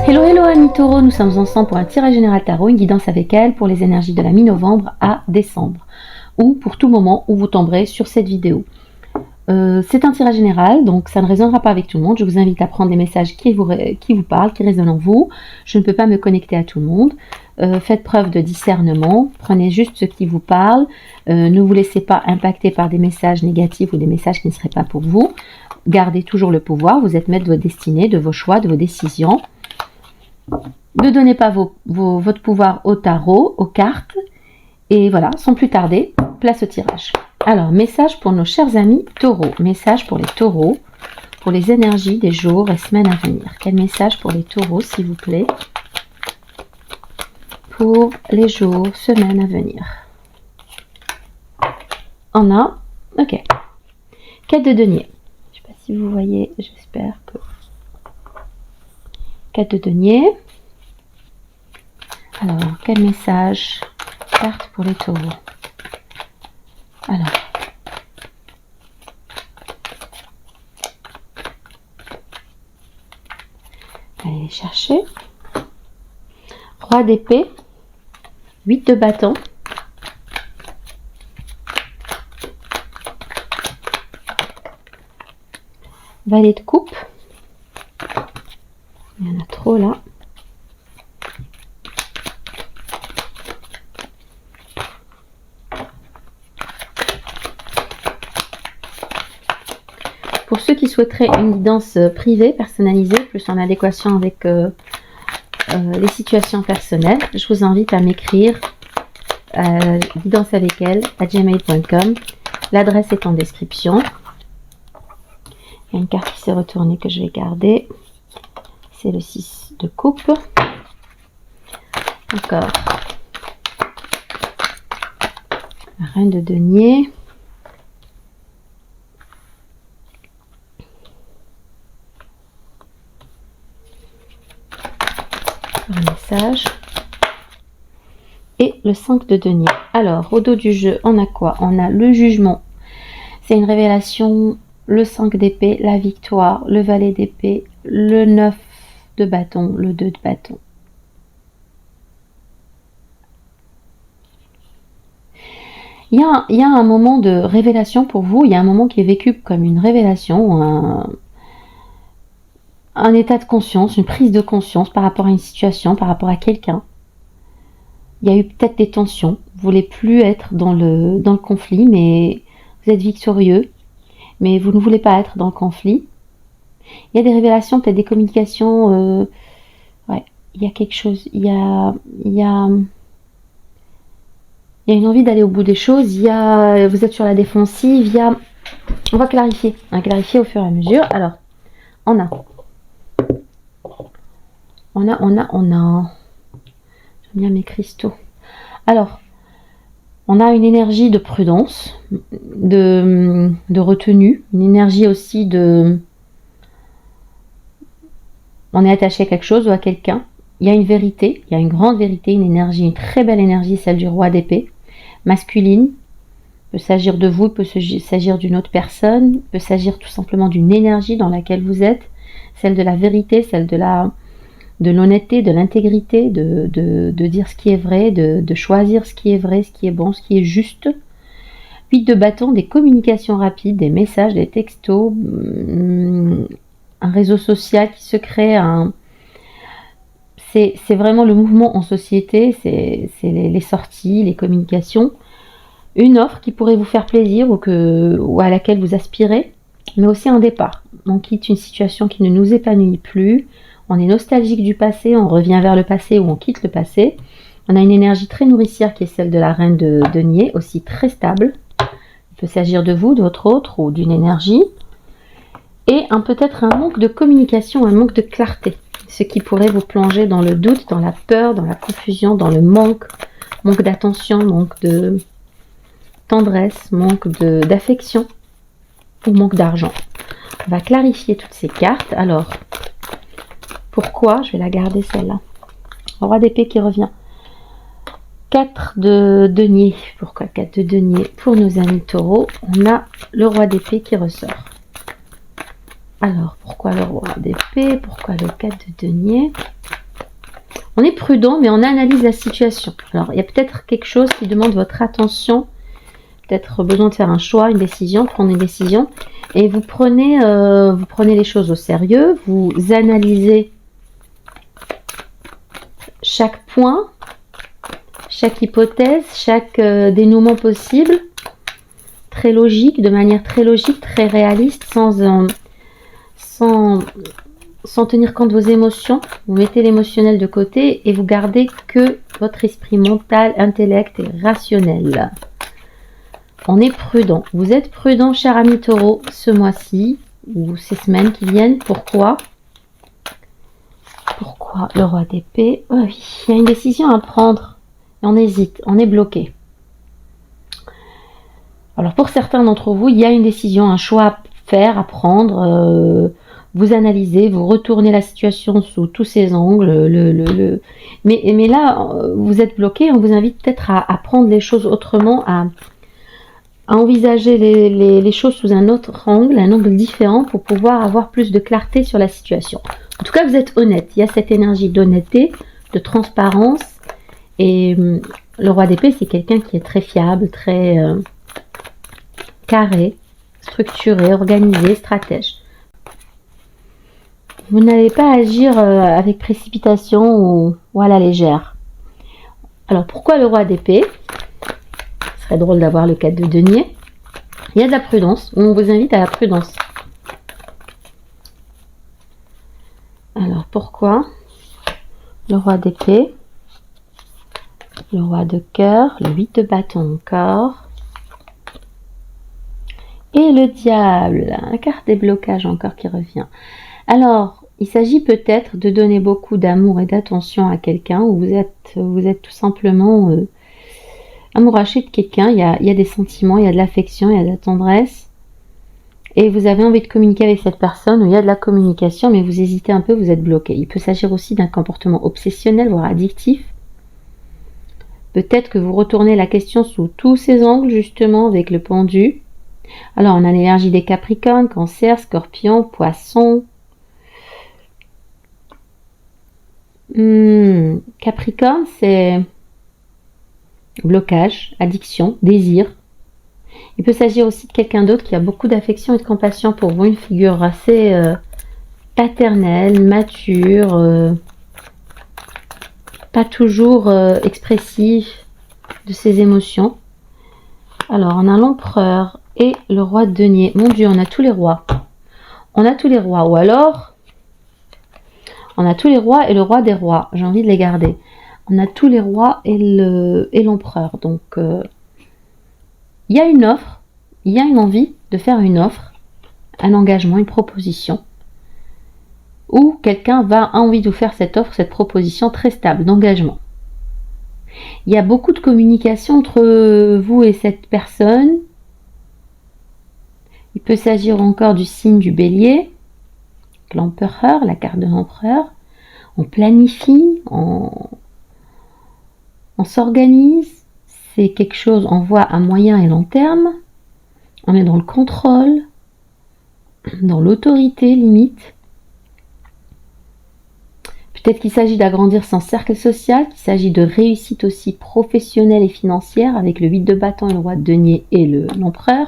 Hello hello amis taureaux, nous sommes ensemble pour un tirage général tarot, une guidance avec elle pour les énergies de la mi-novembre à décembre ou pour tout moment où vous tomberez sur cette vidéo. C'est un tirage général, donc ça ne résonnera pas avec tout le monde. Je vous invite à prendre les messages qui vous parlent, qui résonnent en vous. Je ne peux pas me connecter à tout le monde. Faites preuve de discernement, prenez juste ce qui vous parle. Ne vous laissez pas impacter par des messages négatifs ou des messages qui ne seraient pas pour vous. Gardez toujours le pouvoir, vous êtes maître de votre destinée, de vos choix, de vos décisions. Ne donnez pas votre pouvoir au tarot, aux cartes. Et voilà, sans plus tarder, place au tirage. Alors, message pour nos chers amis taureaux. Message pour les taureaux, pour les énergies des jours et semaines à venir. Quel message pour les taureaux, s'il vous plaît, pour les jours, semaines à venir. On a, ok, 4 de denier. Je ne sais pas si vous voyez, j'espère que... 4 de denier. Alors, quel message? Carte pour les taureaux. Alors. Allez les chercher. Roi d'épée. 8 de bâton. Valet de coupe. Il y en a trop là. Pour ceux qui souhaiteraient une guidance privée, personnalisée, plus en adéquation avec les situations personnelles, je vous invite à m'écrire guidance avec elle @gmail.com. L'adresse est en description. Il y a une carte qui s'est retournée que je vais garder. C'est le 6 de coupe. Encore. La reine de denier. Un message. Et le 5 de denier. Alors, au dos du jeu, on a quoi? On a le jugement. C'est une révélation. Le 5 d'épée, la victoire, le valet d'épée, le 9 de bâton, le 2 de bâton. Il y a un moment de révélation pour vous, il y a un moment qui est vécu comme une révélation, un état de conscience, une prise de conscience par rapport à une situation, par rapport à quelqu'un. Il y a eu peut-être des tensions, vous ne voulez plus être dans le conflit, mais vous êtes victorieux, mais vous ne voulez pas être dans le conflit. Il y a des révélations, peut-être des communications, ouais, il y a quelque chose, il y a une envie d'aller au bout des choses, vous êtes sur la défensive, on va clarifier, clarifier au fur et à mesure. Alors, on a, j'aime bien mes cristaux. Alors, on a une énergie de prudence, de retenue, une énergie aussi de... On est attaché à quelque chose ou à quelqu'un. Il y a une vérité, il y a une grande vérité, une énergie, une très belle énergie, celle du roi d'épée, masculine. Il peut s'agir de vous, il peut s'agir d'une autre personne, il peut s'agir tout simplement d'une énergie dans laquelle vous êtes, celle de la vérité, celle de l'honnêteté, de l'intégrité, de dire ce qui est vrai, de choisir ce qui est vrai, ce qui est bon, ce qui est juste. 8 de bâton, des communications rapides, des messages, des textos, un réseau social qui se crée, c'est vraiment le mouvement en société, c'est les sorties, les communications, une offre qui pourrait vous faire plaisir ou à laquelle vous aspirez, mais aussi un départ. On quitte une situation qui ne nous épanouit plus, on est nostalgique du passé, on revient vers le passé ou on quitte le passé. On a une énergie très nourricière qui est celle de la reine de denier, aussi très stable. Il peut s'agir de vous, d'autres autres ou d'une énergie. Et peut-être un manque de communication, un manque de clarté. Ce qui pourrait vous plonger dans le doute, dans la peur, dans la confusion, dans le manque d'attention, manque de tendresse, manque d'affection ou manque d'argent. On va clarifier toutes ces cartes. Alors, pourquoi? Je vais la garder celle-là. Roi d'épée qui revient. 4 de denier. Pourquoi 4 de denier? Pour nos amis taureaux, on a le roi d'épée qui ressort. Alors, pourquoi le roi d'épée? Pourquoi le 4 de denier? On est prudent, mais on analyse la situation. Alors, il y a peut-être quelque chose qui demande votre attention, peut-être besoin de faire un choix, une décision, prendre une décision, et vous prenez les choses au sérieux, vous analysez chaque point, chaque hypothèse, chaque dénouement possible, très logique, de manière très logique, très réaliste, sans tenir compte de vos émotions. Vous mettez l'émotionnel de côté et vous gardez que votre esprit mental, intellect et rationnel. On est prudent. Vous êtes prudent, cher ami Taureau, ce mois-ci ou ces semaines qui viennent. Pourquoi le roi d'épée? Oh oui, il y a une décision à prendre. Et on hésite, on est bloqué. Alors pour certains d'entre vous, il y a une décision, un choix à faire, à prendre. Vous analysez, vous retournez la situation sous tous ses angles. Mais là, vous êtes bloqué. On vous invite peut-être à prendre les choses autrement, à envisager les choses sous un autre angle, un angle différent pour pouvoir avoir plus de clarté sur la situation. En tout cas, vous êtes honnête. Il y a cette énergie d'honnêteté, de transparence. Et le roi d'épée, c'est quelqu'un qui est très fiable, très carré, structuré, organisé, stratège. Vous n'allez pas agir avec précipitation ou à la légère. Alors, pourquoi le roi d'épée? Ce serait drôle d'avoir le 4 de denier. Il y a de la prudence. On vous invite à la prudence. Alors, pourquoi le roi d'épée, le roi de cœur, le 8 de bâton encore, et le diable, la carte des blocages encore qui revient. Alors, il s'agit peut-être de donner beaucoup d'amour et d'attention à quelqu'un, ou vous êtes tout simplement amouraché de quelqu'un. Il y a des sentiments, il y a de l'affection, il y a de la tendresse. Et vous avez envie de communiquer avec cette personne, où il y a de la communication, mais vous hésitez un peu, vous êtes bloqué. Il peut s'agir aussi d'un comportement obsessionnel, voire addictif. Peut-être que vous retournez la question sous tous ses angles, justement, avec le pendu. Alors, on a l'énergie des Capricornes, Cancer, Scorpion, Poisson. Capricorne, c'est blocage, addiction, désir. Il peut s'agir aussi de quelqu'un d'autre qui a beaucoup d'affection et de compassion pour vous, une figure assez paternelle, mature, pas toujours expressif de ses émotions. Alors, on a l'empereur et le roi de denier. Mon Dieu, on a tous les rois. On a tous les rois. Ou alors, on a tous les rois et le roi des rois. J'ai envie de les garder. On a tous les rois et l'empereur. Donc, il y a une offre, il y a une envie de faire une offre, un engagement, une proposition, où quelqu'un a envie de vous faire cette offre, cette proposition très stable d'engagement. Il y a beaucoup de communication entre vous et cette personne. Il peut s'agir encore du signe du bélier, l'empereur, la carte de l'empereur. On planifie, on s'organise. C'est quelque chose, on voit à moyen et long terme. On est dans le contrôle, dans l'autorité limite. Peut-être qu'il s'agit d'agrandir son cercle social, qu'il s'agit de réussite aussi professionnelle et financière avec le 8 de bâton et le roi de denier et l'empereur.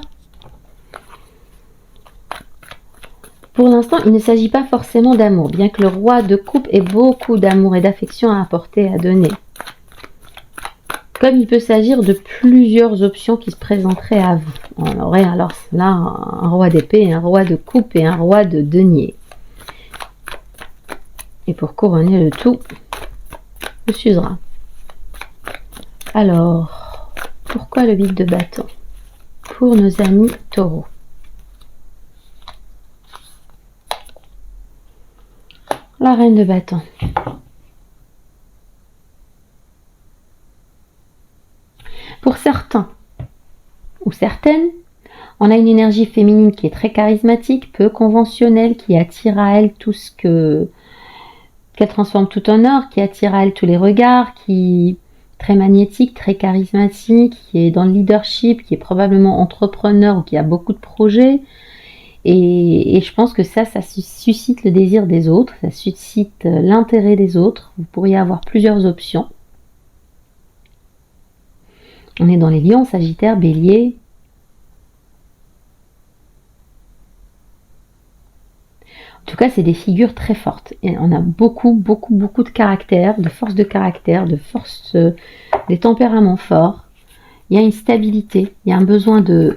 Pour l'instant, il ne s'agit pas forcément d'amour, bien que le roi de coupe ait beaucoup d'amour et d'affection à apporter et à donner. Comme il peut s'agir de plusieurs options qui se présenteraient à vous. On aurait alors là un roi d'épée, un roi de coupe et un roi de denier. Et pour couronner le tout, le s'usera. Alors, pourquoi le 8 de bâton? Pour nos amis taureaux. La reine de bâton. Pour certains ou certaines, on a une énergie féminine qui est très charismatique, peu conventionnelle, qui attire à elle tout ce qu'elle transforme tout en or, qui attire à elle tous les regards, qui est très magnétique, très charismatique, qui est dans le leadership, qui est probablement entrepreneur ou qui a beaucoup de projets, Et je pense que ça suscite le désir des autres, ça suscite l'intérêt des autres. Vous pourriez avoir plusieurs options. On est dans les lions, Sagittaire, Bélier. En tout cas, c'est des figures très fortes. Et on a beaucoup de caractère, de force, des tempéraments forts. Il y a une stabilité, il y a un besoin de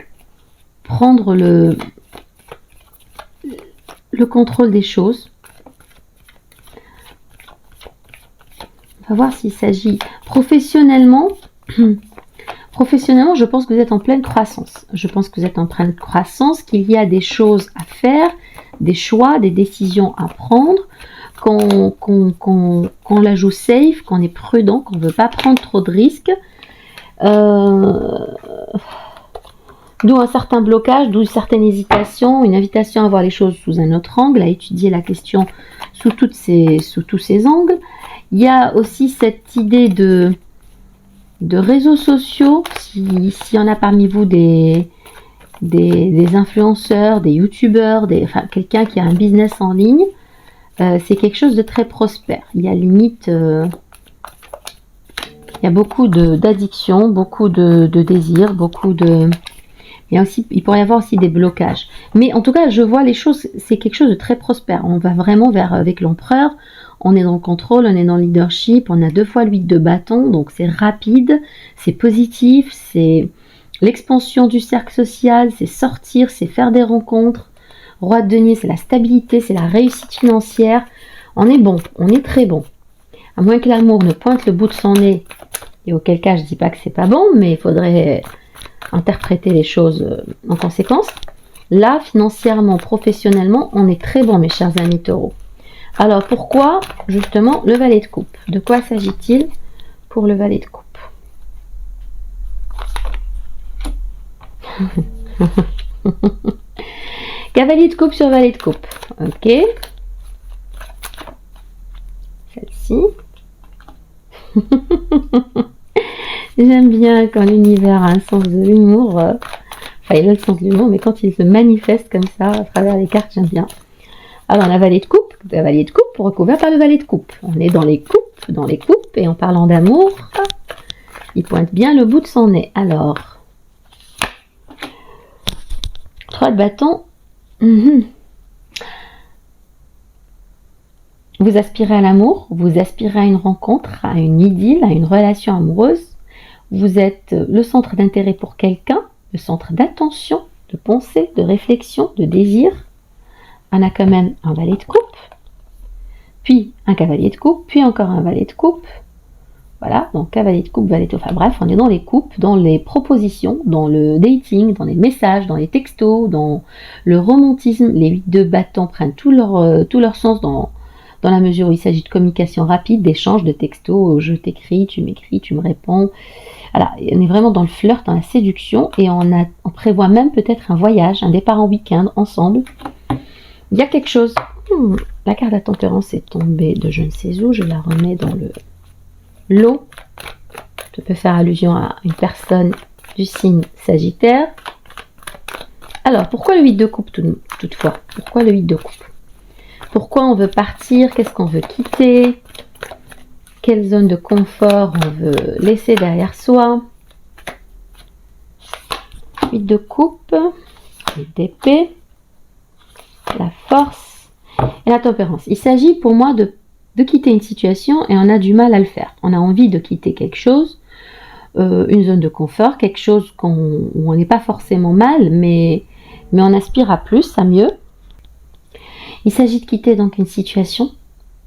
prendre le contrôle des choses. On va voir s'il s'agit professionnellement. Professionnellement, je pense que vous êtes en pleine croissance. Qu'il y a des choses à faire, des choix, des décisions à prendre, qu'on la joue safe, qu'on est prudent, qu'on ne veut pas prendre trop de risques. D'où un certain blocage, d'où une certaine hésitation, une invitation à voir les choses sous un autre angle, à étudier la question sous tous ces angles. Il y a aussi cette idée de réseaux sociaux, s'il y en a parmi vous des influenceurs, des youtubeurs, enfin quelqu'un qui a un business en ligne, c'est quelque chose de très prospère. Il y a limite, il y a beaucoup d'addiction, beaucoup de désirs, il pourrait y avoir aussi des blocages. Mais en tout cas, je vois les choses, c'est quelque chose de très prospère. On va vraiment avec l'empereur, on est dans le contrôle, on est dans le leadership, on a 2 fois l'8 de bâton, donc c'est rapide, c'est positif, c'est l'expansion du cercle social, c'est sortir, c'est faire des rencontres. Roi de denier, c'est la stabilité, c'est la réussite financière. On est bon, on est très bon. À moins que l'amour ne pointe le bout de son nez, et auquel cas je dis pas que c'est pas bon, mais il faudrait interpréter les choses en conséquence. Là, financièrement, professionnellement, on est très bon, mes chers amis taureaux. Alors, pourquoi, justement, le valet de coupe? De quoi s'agit-il pour le valet de coupe? Cavalier de coupe sur valet de coupe. Ok. Celle-ci. J'aime bien quand l'univers a un sens de l'humour. Enfin, il a le sens de l'humour, mais quand il se manifeste comme ça à travers les cartes, j'aime bien. Alors, la valet de coupe, recouvert par le valet de coupe. On est dans les coupes, et en parlant d'amour, il pointe bien le bout de son nez. Alors, 3 de bâton. Vous aspirez à l'amour, vous aspirez à une rencontre, à une idylle, à une relation amoureuse. Vous êtes le centre d'intérêt pour quelqu'un, le centre d'attention, de pensée, de réflexion, de désir. On a quand même un valet de coupe, puis un cavalier de coupe, puis encore un valet de coupe. Voilà, donc cavalier de coupe, valet de coupe. Enfin bref, on est dans les coupes, dans les propositions, dans le dating, dans les messages, dans les textos, dans le romantisme. Les 8 de bâton prennent tout leur sens dans la mesure où il s'agit de communication rapide, d'échange de textos, je t'écris, tu m'écris, tu me réponds. Voilà, on est vraiment dans le flirt, dans la séduction, et on prévoit même peut-être un voyage, un départ en week-end ensemble. Il y a quelque chose. La carte de la tempérance est tombée de je ne sais où, je la remets dans le lot. Ça peut faire allusion à une personne du signe Sagittaire. Alors, pourquoi le 8 de coupe toutefois? Pourquoi le 8 de coupe? Pourquoi on veut partir? Qu'est-ce qu'on veut quitter? Quelle zone de confort on veut laisser derrière soi? 8 de coupe, 8 d'épée, la force et la tempérance. Il s'agit pour moi de quitter une situation et on a du mal à le faire. On a envie de quitter quelque chose, une zone de confort, quelque chose où on n'est pas forcément mal, mais on aspire à plus, à mieux. Il s'agit de quitter donc une situation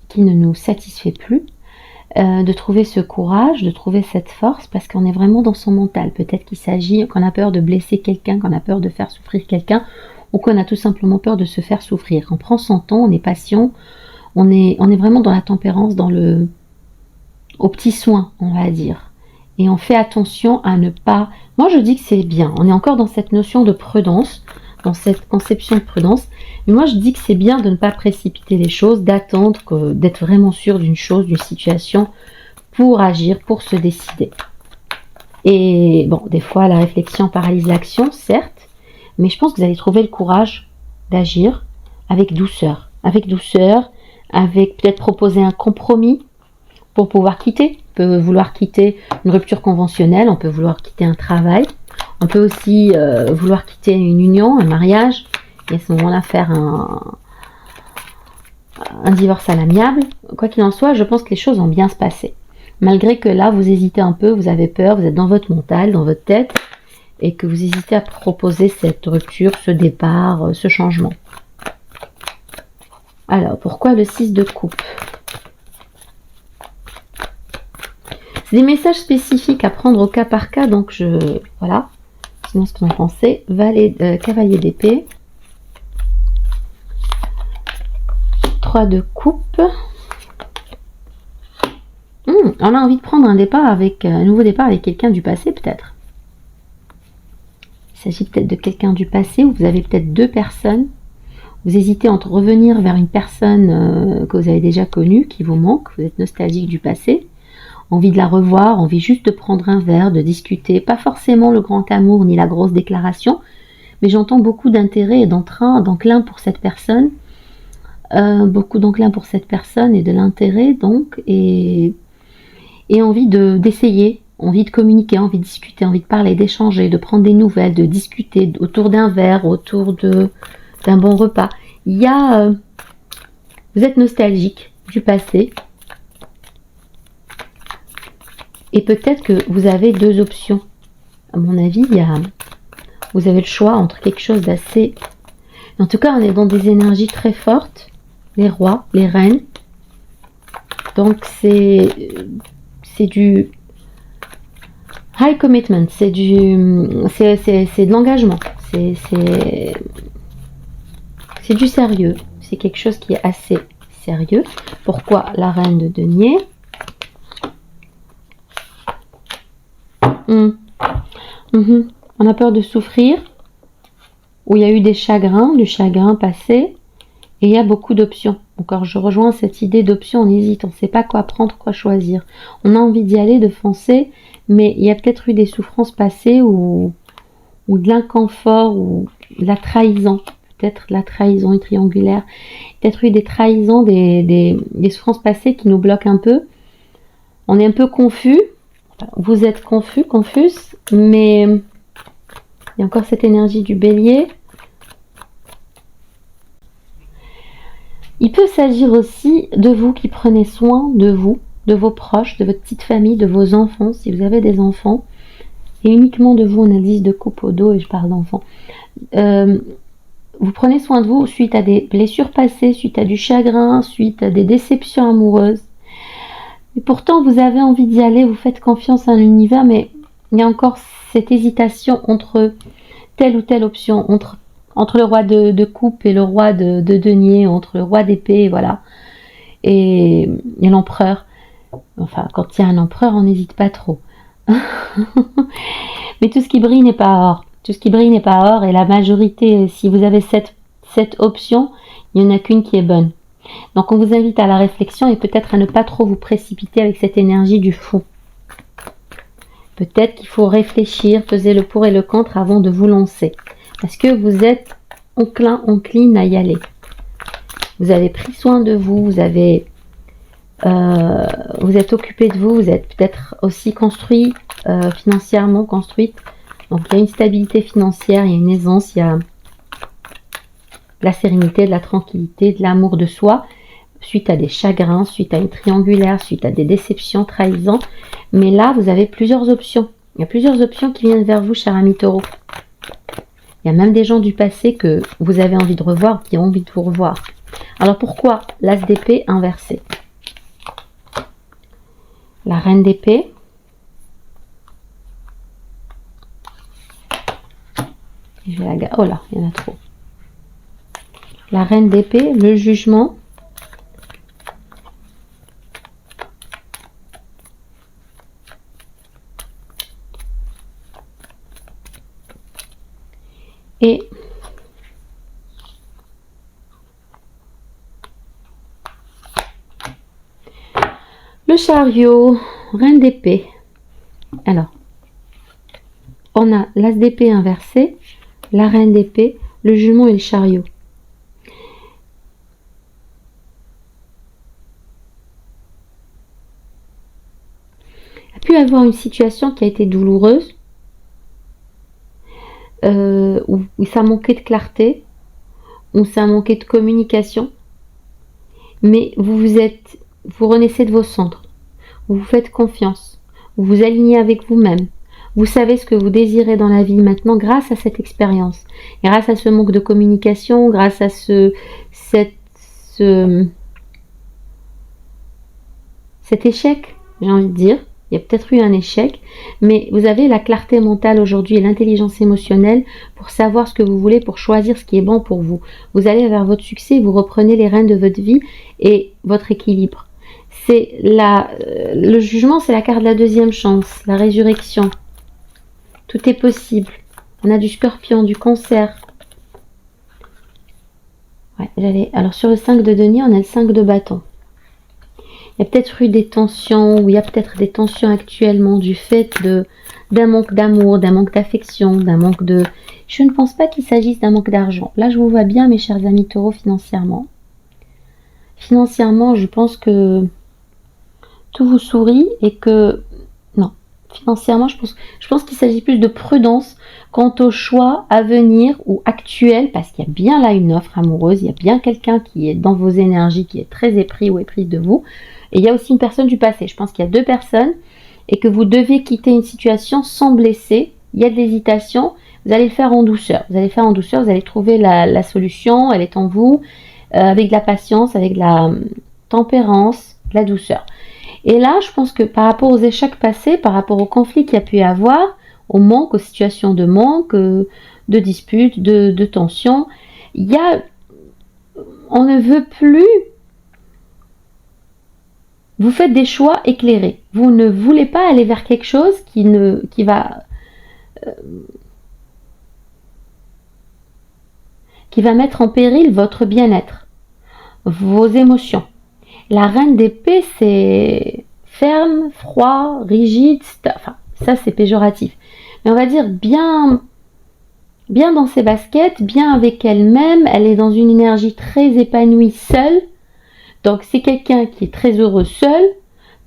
qui ne nous satisfait plus, de trouver ce courage, de trouver cette force, parce qu'on est vraiment dans son mental. Peut-être qu'il s'agit qu'on a peur de blesser quelqu'un, qu'on a peur de faire souffrir quelqu'un, ou qu'on a tout simplement peur de se faire souffrir. On prend son temps, on est patient, on est vraiment dans la tempérance, au petit soin, on va dire. Et on fait attention à ne pas... Moi, je dis que c'est bien. On est encore dans cette notion de prudence, dans cette conception de prudence. Mais moi, je dis que c'est bien de ne pas précipiter les choses, d'attendre, d'être vraiment sûr d'une chose, d'une situation, pour agir, pour se décider. Et bon, des fois, la réflexion paralyse l'action, certes, mais je pense que vous allez trouver le courage d'agir avec douceur, avec peut-être proposer un compromis pour pouvoir quitter. On peut vouloir quitter une rupture conventionnelle, on peut vouloir quitter un travail, on peut aussi vouloir quitter une union, un mariage, et à ce moment-là faire un divorce à l'amiable. Quoi qu'il en soit, je pense que les choses vont bien se passer. Malgré que là, vous hésitez un peu, vous avez peur, vous êtes dans votre mental, dans votre tête, et que vous hésitez à proposer cette rupture, ce départ, ce changement. Alors, pourquoi le 6 de coupe? C'est des messages spécifiques à prendre au cas par cas, donc voilà. Sinon, ce que vous en pensez. Cavalier d'épée. 3 de coupe. On a envie de prendre un nouveau départ avec quelqu'un du passé, peut-être. Il s'agit peut-être de quelqu'un du passé, où vous avez peut-être 2 personnes. Vous hésitez entre revenir vers une personne que vous avez déjà connue, qui vous manque, vous êtes nostalgique du passé, envie de la revoir, envie juste de prendre un verre, de discuter, pas forcément le grand amour ni la grosse déclaration, mais j'entends beaucoup d'intérêt et d'enclin pour cette personne, beaucoup d'enclin pour cette personne et de l'intérêt donc, et envie d'essayer, envie de communiquer, envie de discuter, envie de parler, d'échanger, de prendre des nouvelles, de discuter autour d'un verre, autour d'un bon repas. Vous êtes nostalgique du passé, et peut-être que vous avez 2 options. À mon avis, vous avez le choix entre quelque chose d'assez... En tout cas, on est dans des énergies très fortes, les rois, les reines. Donc c'est du high commitment, c'est de l'engagement, c'est du sérieux, c'est quelque chose qui est assez sérieux. Pourquoi la reine de denier? On a peur de souffrir, où il y a eu du chagrin passé, et il y a beaucoup d'options. Encore, je rejoins cette idée d'options, on hésite, on ne sait pas quoi prendre, quoi choisir. On a envie d'y aller, de foncer, mais il y a peut-être eu des souffrances passées, ou de l'inconfort, ou de la trahison. Peut-être la trahison est triangulaire. Peut-être eu des trahisons, des souffrances passées qui nous bloquent un peu. On est un peu confus. Vous êtes confuse, mais il y a encore cette énergie du bélier. Il peut s'agir aussi de vous qui prenez soin de vous, de vos proches, de votre petite famille, de vos enfants, si vous avez des enfants, et uniquement de vous. On a le 10 de coupe au dos et je parle d'enfants. Vous prenez soin de vous suite à des blessures passées, suite à du chagrin, suite à des déceptions amoureuses. Et pourtant, vous avez envie d'y aller, vous faites confiance à l'univers, mais il y a encore cette hésitation entre telle ou telle option, entre le roi de coupe et le roi de denier, entre le roi d'épée, voilà, et l'empereur. Enfin, quand il y a un empereur, on n'hésite pas trop. Mais tout ce qui brille n'est pas or. Tout ce qui brille n'est pas or, et la majorité, si vous avez cette option, il n'y en a qu'une qui est bonne. Donc on vous invite à la réflexion et peut-être à ne pas trop vous précipiter avec cette énergie du fou. Peut-être qu'il faut réfléchir, peser le pour et le contre avant de vous lancer. Parce que vous êtes encline à y aller. Vous avez pris soin de vous, vous êtes occupé de vous, vous êtes peut-être aussi construit, financièrement construite. Donc il y a une stabilité financière, il y a une aisance, il y a de la sérénité, de la tranquillité, de l'amour de soi, suite à des chagrins, suite à une triangulaire, suite à des déceptions, trahisons. Mais là, vous avez plusieurs options. Il y a plusieurs options qui viennent vers vous, cher ami Taureau. Il y a même des gens du passé que vous avez envie de revoir, qui ont envie de vous revoir. Alors pourquoi l'as d'épée inversé? La reine d'épée. Oh là, il y en a trop. La reine d'épée, le jugement. Et le chariot, reine d'épée. Alors, on a l'as d'épée inversé, la reine d'épée, le jugement et le chariot. pu avoir une situation qui a été douloureuse, où ça manquait de clarté, où ça manquait de communication, mais vous renaissez de vos cendres, vous vous faites confiance, vous vous alignez avec vous-même, vous savez ce que vous désirez dans la vie maintenant grâce à cette expérience, grâce à ce manque de communication, grâce à cet échec, j'ai envie de dire. Il y a peut-être eu un échec, mais vous avez la clarté mentale aujourd'hui et l'intelligence émotionnelle pour savoir ce que vous voulez, pour choisir ce qui est bon pour vous. Vous allez vers votre succès, vous reprenez les rênes de votre vie et votre équilibre. Le jugement, c'est la carte de la deuxième chance, la résurrection. Tout est possible. On a du scorpion, du cancer. Ouais, alors sur le 5 de denier, on a le 5 de bâton. Il y a peut-être eu des tensions, ou il y a peut-être des tensions actuellement du fait d'un manque d'amour, d'un manque d'affection, d'un manque de... Je ne pense pas qu'il s'agisse d'un manque d'argent. Là, je vous vois bien, mes chers amis taureaux, financièrement. Financièrement, je pense que tout vous sourit et que... Non, financièrement, je pense qu'il s'agit plus de prudence quant au choix à venir ou actuel, parce qu'il y a bien là une offre amoureuse, il y a bien quelqu'un qui est dans vos énergies, qui est très épris ou éprise de vous. Et il y a aussi une personne du passé. Je pense qu'il y a deux personnes et que vous devez quitter une situation sans blesser. Il y a de l'hésitation. Vous allez le faire en douceur. Vous allez trouver la solution. Elle est en vous, avec de la patience, avec de la tempérance, de la douceur. Et là, je pense que par rapport aux échecs passés, par rapport aux conflits qu'il y a pu y avoir, au manque, aux situations de manque, de disputes, de tensions, on ne veut plus... Vous faites des choix éclairés. Vous ne voulez pas aller vers quelque chose qui va mettre en péril votre bien-être, vos émotions. La reine d'épée, c'est ferme, froid, rigide, enfin, ça c'est péjoratif. Mais on va dire bien dans ses baskets, bien avec elle-même, elle est dans une énergie très épanouie seule. Donc c'est quelqu'un qui est très heureux seul.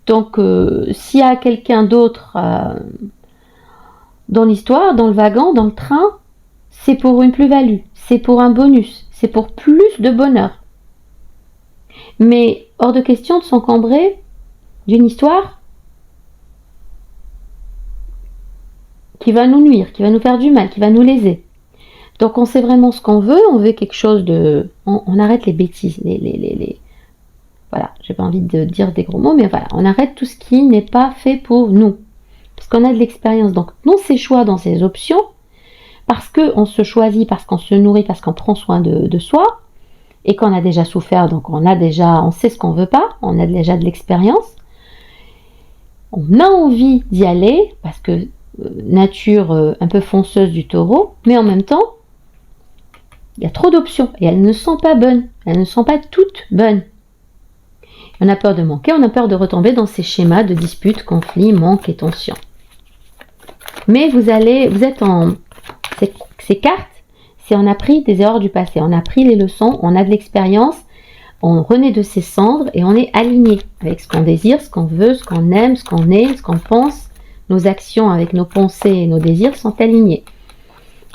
Donc s'il y a quelqu'un d'autre dans l'histoire, dans le wagon, dans le train, c'est pour une plus-value, c'est pour un bonus, c'est pour plus de bonheur. Mais hors de question de s'encombrer d'une histoire qui va nous nuire, qui va nous faire du mal, qui va nous léser. Donc on sait vraiment ce qu'on veut, on veut quelque chose de... On arrête les bêtises, voilà, j'ai pas envie de dire des gros mots, mais voilà, on arrête tout ce qui n'est pas fait pour nous. Parce qu'on a de l'expérience. Donc, dans ses choix, dans ses options, parce qu'on se choisit, parce qu'on se nourrit, parce qu'on prend soin de soi, et qu'on a déjà souffert, donc on sait ce qu'on veut pas, on a déjà de l'expérience. On a envie d'y aller, parce que nature un peu fonceuse du taureau, mais en même temps, il y a trop d'options, et elles ne sont pas bonnes, elles ne sont pas toutes bonnes. On a peur de manquer, on a peur de retomber dans ces schémas de disputes, conflits, manques et tensions. Mais vous êtes en... Ces cartes, c'est on a pris des erreurs du passé, on a pris les leçons, on a de l'expérience, on renaît de ses cendres et on est aligné avec ce qu'on désire, ce qu'on veut, ce qu'on aime, ce qu'on est, ce qu'on pense. Nos actions avec nos pensées et nos désirs sont alignés.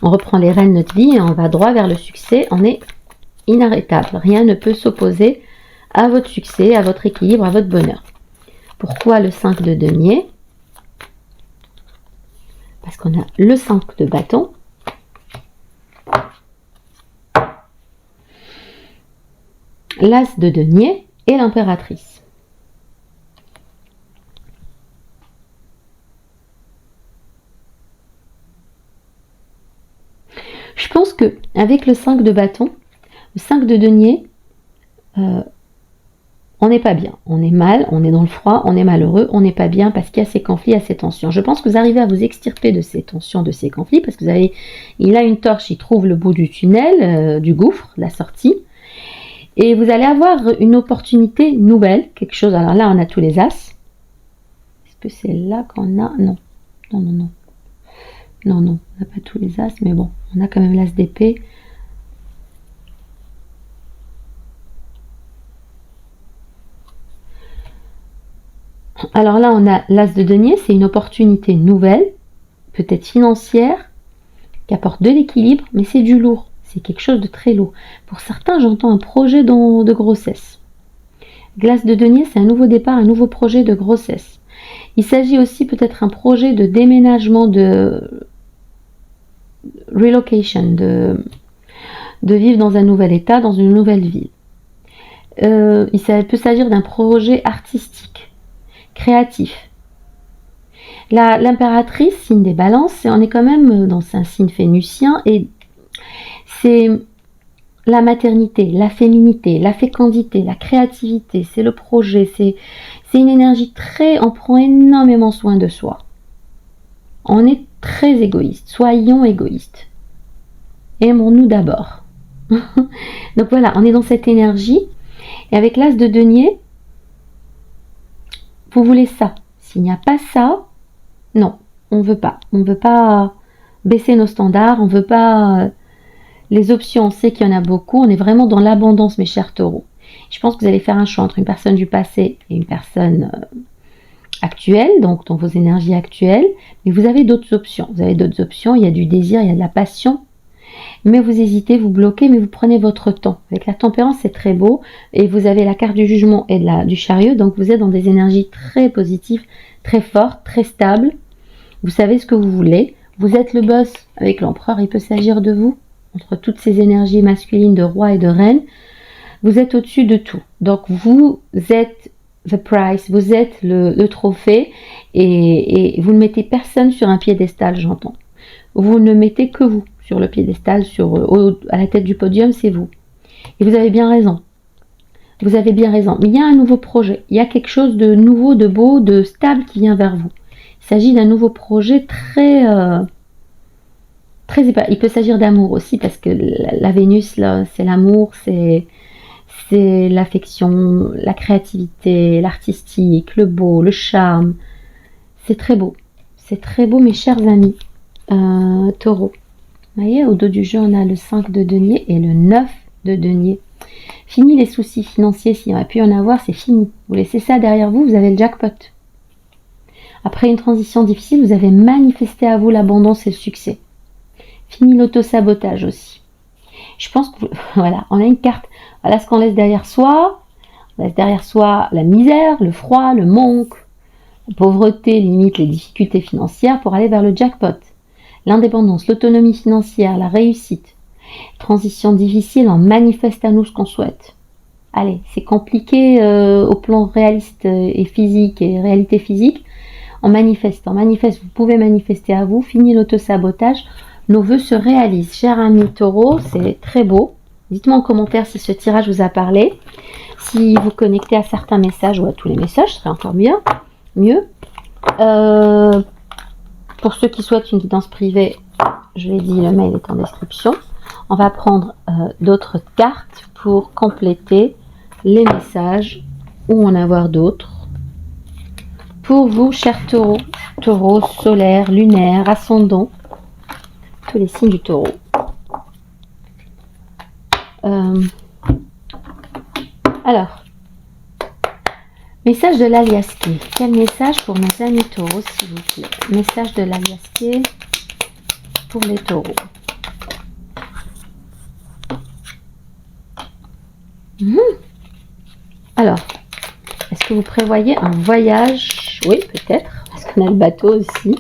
On reprend les rênes de notre vie et on va droit vers le succès, on est inarrêtable. Rien ne peut s'opposer à votre succès, à votre équilibre, à votre bonheur. Pourquoi le 5 de denier? Parce qu'on a le 5 de bâton, l'as de denier et l'impératrice. Je pense que avec le 5 de bâton, le 5 de denier, on n'est pas bien, on est mal, on est dans le froid, on est malheureux, on n'est pas bien parce qu'il y a ces conflits, il y a ces tensions. Je pense que vous arrivez à vous extirper de ces tensions, de ces conflits, parce que il a une torche, il trouve le bout du tunnel, du gouffre, la sortie, et vous allez avoir une opportunité nouvelle, quelque chose. Alors là, on a tous les as. Est-ce que c'est là qu'on a... Non, on n'a pas tous les as, mais bon, on a quand même l'as d'épée. Alors là, on a l'as de denier, c'est une opportunité nouvelle, peut-être financière, qui apporte de l'équilibre, mais c'est du lourd. C'est quelque chose de très lourd. Pour certains, j'entends un projet de grossesse. L'as de denier, c'est un nouveau départ, un nouveau projet de grossesse. Il s'agit aussi peut-être un projet de déménagement, de relocation, de vivre dans un nouvel état, dans une nouvelle ville. Il peut s'agir d'un projet artistique, créatif. L'impératrice, signe des balances, on est quand même dans un signe vénusien et c'est la maternité, la féminité, la fécondité, la créativité, c'est le projet, c'est une énergie on prend énormément soin de soi. On est très égoïste, soyons égoïstes. Aimons-nous d'abord. Donc voilà, on est dans cette énergie et avec l'as de denier, vous voulez ça. S'il n'y a pas ça, non, on veut pas. On veut pas baisser nos standards, on veut pas les options, on sait qu'il y en a beaucoup, on est vraiment dans l'abondance, mes chers taureaux. Je pense que vous allez faire un choix entre une personne du passé et une personne actuelle, donc dans vos énergies actuelles, mais vous avez d'autres options. Vous avez d'autres options, il y a du désir, il y a de la passion, mais vous hésitez, vous bloquez, mais vous prenez votre temps. Avec la tempérance, c'est très beau, et vous avez la carte du jugement et du chariot, donc vous êtes dans des énergies très positives, très fortes, très stables. Vous savez ce que vous voulez, vous êtes le boss avec l'empereur, il peut s'agir de vous, entre toutes ces énergies masculines de roi et de reine, vous êtes au-dessus de tout. Donc vous êtes the prize, vous êtes le trophée et vous ne mettez personne sur un piédestal, j'entends. Vous ne mettez que vous sur le piédestal, à la tête du podium, c'est vous. Et vous avez bien raison. Vous avez bien raison. Mais il y a un nouveau projet, il y a quelque chose de nouveau, de beau, de stable qui vient vers vous. Il s'agit d'un nouveau projet très il peut s'agir d'amour aussi parce que la Vénus là, c'est l'amour, c'est l'affection, la créativité, l'artistique, le beau, le charme. C'est très beau. C'est très beau, mes chers amis taureaux. Vous voyez, au dos du jeu, on a le 5 de denier et le 9 de denier. Fini les soucis financiers, s'il y aurait pu y en avoir, c'est fini. Vous laissez ça derrière vous, vous avez le jackpot. Après une transition difficile, vous avez manifesté à vous l'abondance et le succès. Fini l'auto-sabotage aussi. Je pense que, voilà, on a une carte. Voilà ce qu'on laisse derrière soi. On laisse derrière soi la misère, le froid, le manque, la pauvreté, limite les difficultés financières pour aller vers le jackpot. L'indépendance, l'autonomie financière, la réussite. Transition difficile, on manifeste à nous ce qu'on souhaite. Allez, c'est compliqué au plan réaliste et physique et réalité physique. On manifeste, vous pouvez manifester à vous. Fini l'auto-sabotage. Nos vœux se réalisent. Cher ami taureau, c'est très beau. Dites-moi en commentaire si ce tirage vous a parlé. Si vous connectez à certains messages ou à tous les messages, ce serait encore mieux. Pour ceux qui souhaitent une guidance privée, je l'ai dit, le mail est en description. On va prendre d'autres cartes pour compléter les messages ou en avoir d'autres. Pour vous, chers taureaux, taureau, solaire, lunaire, ascendant, tous les signes du taureau. Alors, message de l'aliasqué. Quel message pour nos amis taureaux, s'il vous plaît? Message de l'aliasqué pour les taureaux. Alors, est-ce que vous prévoyez un voyage? Oui, peut-être, parce qu'on a le bateau aussi.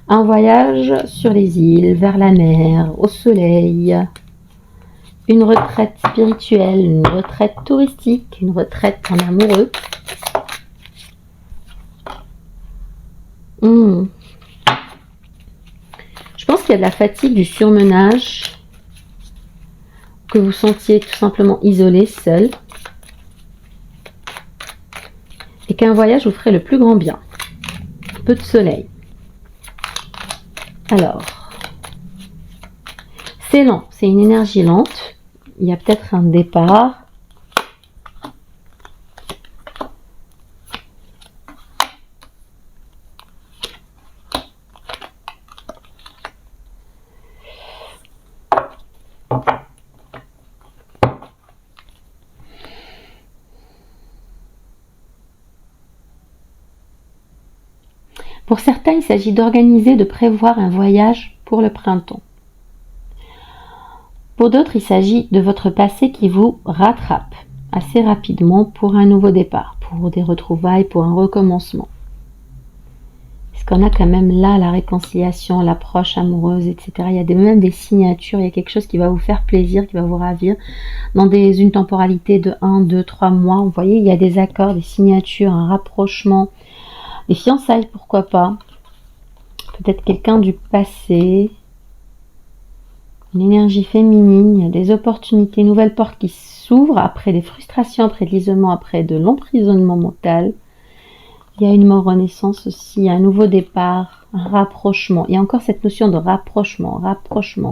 Un voyage sur les îles, vers la mer, au soleil. Une retraite spirituelle, une retraite touristique, une retraite en amoureux. Je pense qu'il y a de la fatigue, du surmenage, que vous sentiez tout simplement isolé, seul. Et qu'un voyage vous ferait le plus grand bien. Un peu de soleil. Alors, c'est lent, c'est une énergie lente. Il y a peut-être un départ. Pour certains, il s'agit d'organiser, de prévoir un voyage pour le printemps. Pour d'autres, il s'agit de votre passé qui vous rattrape assez rapidement pour un nouveau départ, pour des retrouvailles, pour un recommencement. Parce qu'on a quand même là la réconciliation, l'approche amoureuse, etc. Il y a même des signatures, il y a quelque chose qui va vous faire plaisir, qui va vous ravir, dans une temporalité de 1, 2, 3 mois. Vous voyez, il y a des accords, des signatures, un rapprochement, des fiançailles, pourquoi pas. Peut-être quelqu'un du passé, une énergie féminine, il y a des opportunités, une nouvelle porte qui s'ouvre après des frustrations, après de l'isolement, après de l'emprisonnement mental. Il y a une mort renaissance aussi, un nouveau départ, un rapprochement. Il y a encore cette notion de rapprochement,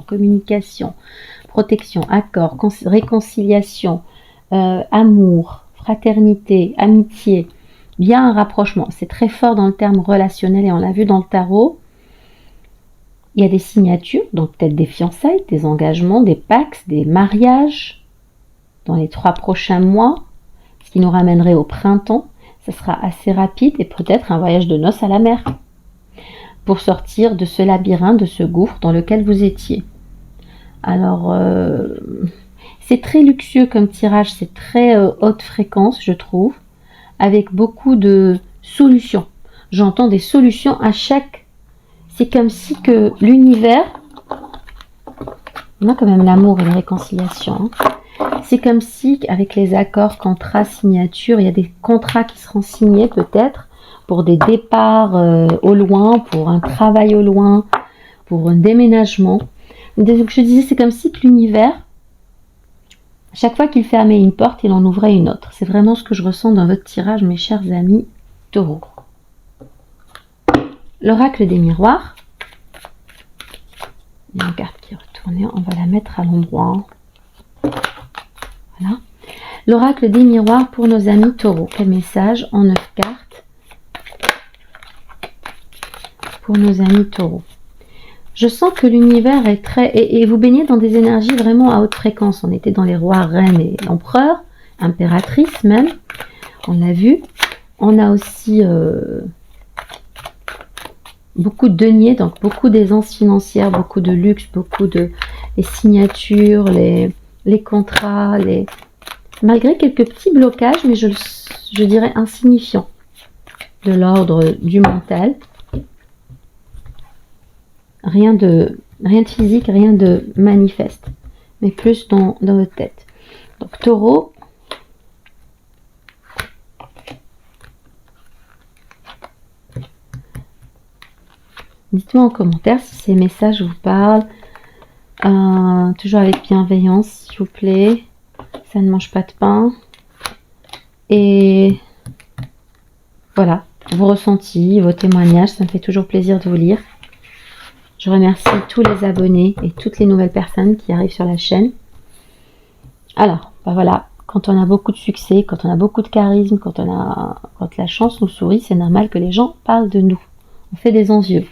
communication, protection, accord, réconciliation, amour, fraternité, amitié. Il y a un rapprochement. C'est très fort dans le terme relationnel et on l'a vu dans le tarot. Il y a des signatures, donc peut-être des fiançailles, des engagements, des pactes, des mariages dans les 3 prochains mois, ce qui nous ramènerait au printemps. Ça sera assez rapide et peut-être un voyage de noces à la mer pour sortir de ce labyrinthe, de ce gouffre dans lequel vous étiez. Alors, c'est très luxueux comme tirage, c'est très haute fréquence, je trouve, avec beaucoup de solutions. J'entends des solutions à chaque... C'est comme si que l'univers... On a quand même l'amour et la réconciliation. C'est comme si, avec les accords, contrats, signatures, il y a des contrats qui seront signés peut-être pour des départs au loin, pour un travail au loin, pour un déménagement. Donc je disais, c'est comme si que l'univers, chaque fois qu'il fermait une porte, il en ouvrait une autre. C'est vraiment ce que je ressens dans votre tirage, mes chers amis taureaux. L'oracle des miroirs. Il y a une carte qui est retournée, on va la mettre à l'endroit. Voilà. L'oracle des miroirs pour nos amis taureaux. Quel message en 9 cartes pour nos amis taureaux. Je sens que l'univers est très... Et vous baignez dans des énergies vraiment à haute fréquence. On était dans les rois, reines et l'empereur, impératrice même. On l'a vu. On a aussi beaucoup de deniers, donc beaucoup d'aisance financière, beaucoup de luxe, beaucoup de... les signatures, les contrats, malgré quelques petits blocages, mais je dirais insignifiants, de l'ordre du mental. Rien de physique, rien de manifeste, mais plus dans votre tête. Donc taureau, dites-moi en commentaire si ces messages vous parlent. Toujours avec bienveillance, s'il vous plaît. Ça ne mange pas de pain. Et voilà, vos ressentis, vos témoignages, ça me fait toujours plaisir de vous lire. Je remercie tous les abonnés et toutes les nouvelles personnes qui arrivent sur la chaîne. Alors, voilà, quand on a beaucoup de succès, quand on a beaucoup de charisme, quand la chance nous sourit, c'est normal que les gens parlent de nous. On fait des envieux.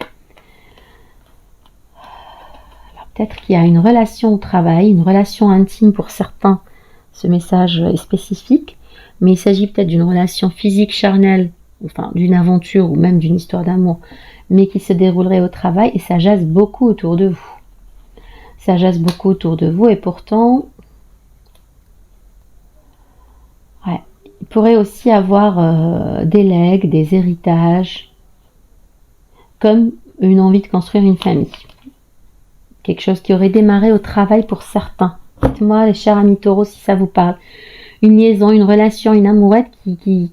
Alors peut-être qu'il y a une relation au travail, une relation intime pour certains. Ce message est spécifique, mais il s'agit peut-être d'une relation physique charnelle, enfin d'une aventure ou même d'une histoire d'amour, mais qui se déroulerait au travail et ça jase beaucoup autour de vous. Ça jase beaucoup autour de vous et pourtant, ouais, il pourrait aussi avoir des legs, des héritages, comme une envie de construire une famille. Quelque chose qui aurait démarré au travail pour certains. Dites-moi, les chers amis taureaux, si ça vous parle. Une liaison, une relation, une amourette qui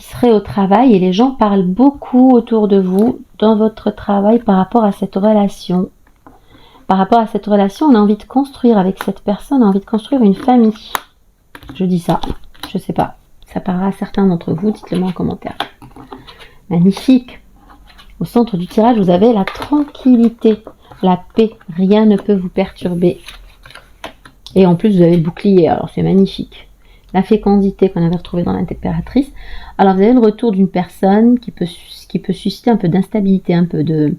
serait au travail et les gens parlent beaucoup autour de vous dans votre travail par rapport à cette relation. Par rapport à cette relation, on a envie de construire avec cette personne, on a envie de construire une famille. Je dis ça, je sais pas. Ça parlera à certains d'entre vous, dites-le moi en commentaire. Magnifique. Au centre du tirage, vous avez la tranquillité, la paix. Rien ne peut vous perturber. Et en plus, vous avez le bouclier, alors c'est magnifique. La fécondité qu'on avait retrouvée dans l'impératrice. Alors vous avez le retour d'une personne qui peut susciter un peu d'instabilité, un peu de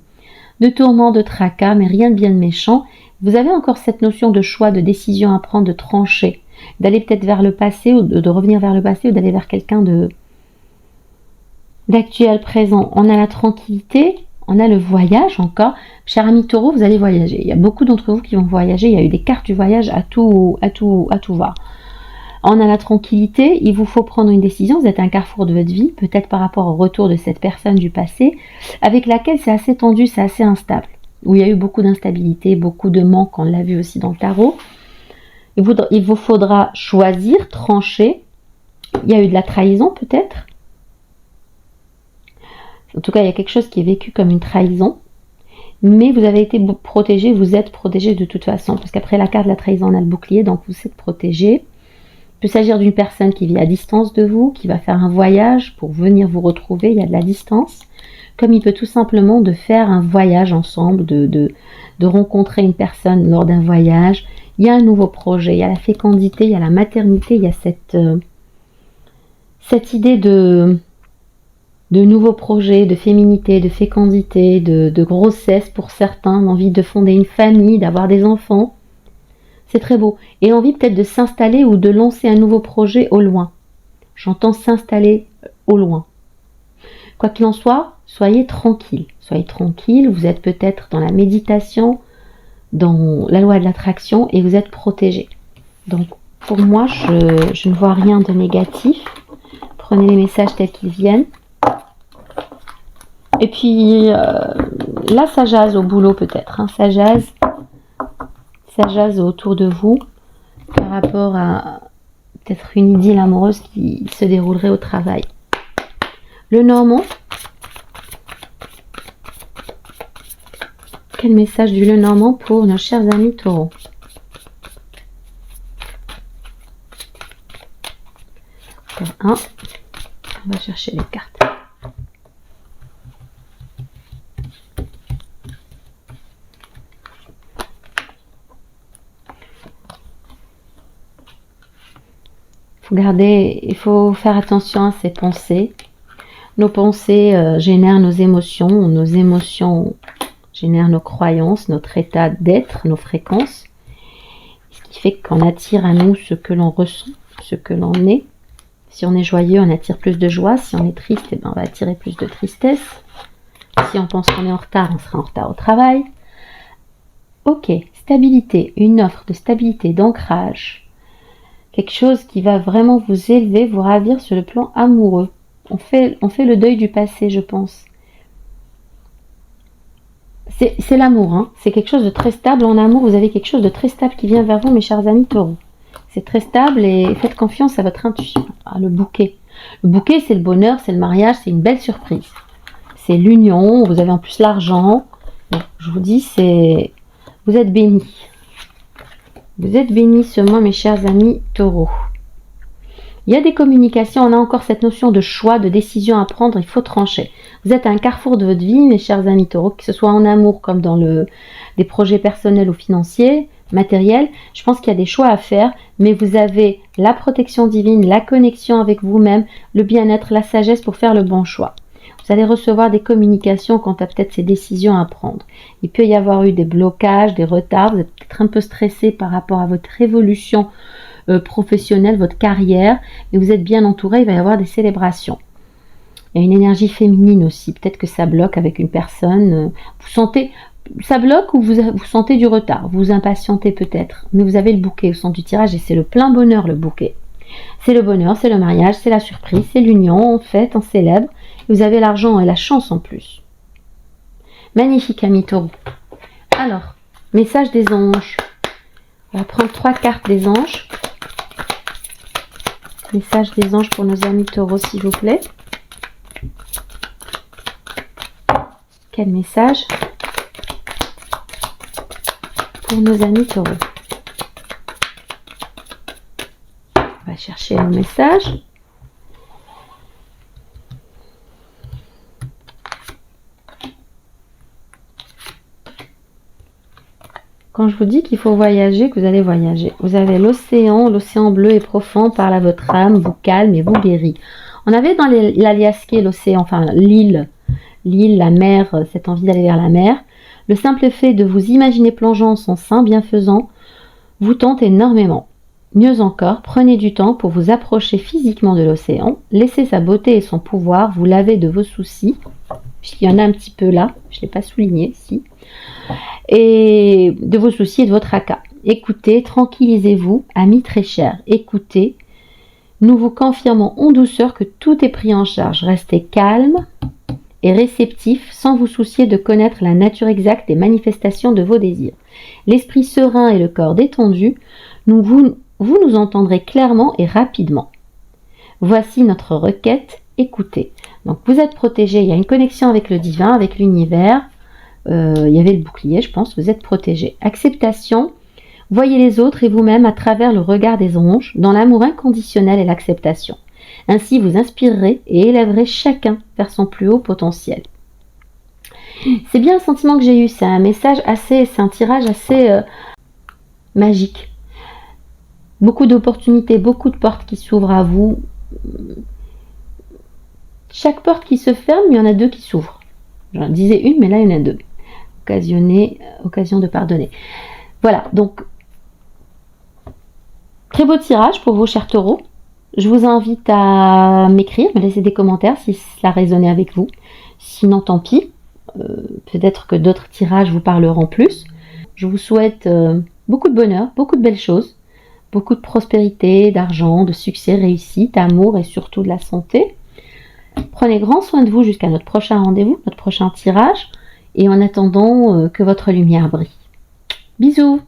tourment, de tracas, mais rien de bien méchant. Vous avez encore cette notion de choix, de décision à prendre, de trancher, d'aller peut-être vers le passé ou de revenir vers le passé ou d'aller vers quelqu'un de d'actuel présent, on a la tranquillité, on a le voyage encore. Cher ami Taureau, vous allez voyager. Il y a beaucoup d'entre vous qui vont voyager. Il y a eu des cartes du voyage à tout va. On a la tranquillité, il vous faut prendre une décision, vous êtes à un carrefour de votre vie, peut-être par rapport au retour de cette personne du passé, avec laquelle c'est assez tendu, c'est assez instable, où il y a eu beaucoup d'instabilité, beaucoup de manque, on l'a vu aussi dans le tarot. Il vous faudra choisir, trancher. Il y a eu de la trahison peut-être. En tout cas, il y a quelque chose qui est vécu comme une trahison. Mais vous avez été protégé, vous êtes protégé de toute façon. Parce qu'après la carte de la trahison, on a le bouclier, donc vous êtes protégé. Il peut s'agir d'une personne qui vit à distance de vous, qui va faire un voyage pour venir vous retrouver, il y a de la distance. Comme il peut tout simplement de faire un voyage ensemble, de rencontrer une personne lors d'un voyage. Il y a un nouveau projet, il y a la fécondité, il y a la maternité, il y a cette idée de nouveaux projets, de féminité, de fécondité, de grossesse pour certains, envie de fonder une famille, d'avoir des enfants. C'est très beau. Et envie peut-être de s'installer ou de lancer un nouveau projet au loin. J'entends s'installer au loin. Quoi qu'il en soit, soyez tranquille. Soyez tranquille, vous êtes peut-être dans la méditation, dans la loi de l'attraction et vous êtes protégé. Donc pour moi, je ne vois rien de négatif. Prenez les messages tels qu'ils viennent. Et puis là, ça jase au boulot peut-être. Hein, ça jase autour de vous par rapport à peut-être une idylle amoureuse qui se déroulerait au travail. Le Normand. Quel message du Lenormand pour nos chers amis taureaux? On va chercher les cartes. Il faut faire attention à ses pensées. Nos pensées génèrent nos émotions génèrent nos croyances, notre état d'être, nos fréquences. Ce qui fait qu'on attire à nous ce que l'on ressent, ce que l'on est. Si on est joyeux, on attire plus de joie. Si on est triste, on va attirer plus de tristesse. Si on pense qu'on est en retard, on sera en retard au travail. Ok, stabilité, une offre de stabilité, d'ancrage. Quelque chose qui va vraiment vous élever, vous ravir sur le plan amoureux. On fait le deuil du passé, je pense. C'est l'amour, hein. C'est quelque chose de très stable. En amour, vous avez quelque chose de très stable qui vient vers vous, mes chers amis taureaux. C'est très stable et faites confiance à votre intuition. Ah, le bouquet. Le bouquet, c'est le bonheur, c'est le mariage, c'est une belle surprise. C'est l'union, vous avez en plus l'argent. Bon, je vous dis, vous êtes bénis. Vous êtes bénis ce mois, mes chers amis taureaux. Il y a des communications, on a encore cette notion de choix, de décision à prendre, il faut trancher. Vous êtes à un carrefour de votre vie, mes chers amis taureaux, que ce soit en amour comme dans des projets personnels ou financiers, matériels. Je pense qu'il y a des choix à faire, mais vous avez la protection divine, la connexion avec vous-même, le bien-être, la sagesse pour faire le bon choix. Vous allez recevoir des communications quant à peut-être ces décisions à prendre. Il peut y avoir eu des blocages, des retards, vous êtes peut-être un peu stressé par rapport à votre évolution professionnelle, votre carrière, mais vous êtes bien entouré, il va y avoir des célébrations. Il y a une énergie féminine aussi, peut-être que ça bloque avec une personne, vous sentez, ça bloque ou vous sentez du retard, vous vous impatientez peut-être, mais vous avez le bouquet au centre du tirage et c'est le plein bonheur le bouquet. C'est le bonheur, c'est le mariage, c'est la surprise, c'est l'union, on fête, on célèbre, et vous avez l'argent et la chance en plus. Magnifique ami taureau. Alors, message des anges. On va prendre 3 cartes des anges. Message des anges pour nos amis taureaux, s'il vous plaît. Quel message pour nos amis taureaux? On va chercher le message. Quand je vous dis qu'il faut voyager, que vous allez voyager. Vous avez l'océan bleu et profond parle à votre âme, vous calme et vous guérit. On avait dans l'Aliasqué l'océan, enfin l'île, la mer, cette envie d'aller vers la mer. Le simple fait de vous imaginer plongeant en son sein bienfaisant vous tente énormément. Mieux encore, prenez du temps pour vous approcher physiquement de l'océan, laissez sa beauté et son pouvoir vous laver de vos soucis, puisqu'il y en a un petit peu là, je ne l'ai pas souligné, si, et de vos soucis et de votre tracas. Écoutez, tranquillisez-vous, amis très chers, écoutez. Nous vous confirmons en douceur que tout est pris en charge. Restez calme et réceptif sans vous soucier de connaître la nature exacte des manifestations de vos désirs. L'esprit serein et le corps détendu, vous nous entendrez clairement et rapidement. Voici notre requête, écoutez. Donc vous êtes protégé, il y a une connexion avec le divin, avec l'univers. Il y avait le bouclier, je pense, vous êtes protégé. Acceptation. Voyez les autres et vous-même à travers le regard des anges, dans l'amour inconditionnel et l'acceptation. Ainsi, vous inspirerez et élèverez chacun vers son plus haut potentiel. C'est bien un sentiment que j'ai eu, c'est un message assez, c'est un tirage assez magique. Beaucoup d'opportunités, beaucoup de portes qui s'ouvrent à vous. Chaque porte qui se ferme, il y en a deux qui s'ouvrent. J'en disais une, mais là il y en a deux. Occasion de pardonner. Voilà, donc très beau tirage pour vous, chers taureaux. Je vous invite à m'écrire, me laisser des commentaires si cela résonnait avec vous. Sinon, tant pis. Peut-être que d'autres tirages vous parleront plus. Je vous souhaite beaucoup de bonheur, beaucoup de belles choses, beaucoup de prospérité, d'argent, de succès, réussite, amour et surtout de la santé. Prenez grand soin de vous jusqu'à notre prochain rendez-vous, notre prochain tirage. Et en attendant que votre lumière brille. Bisous!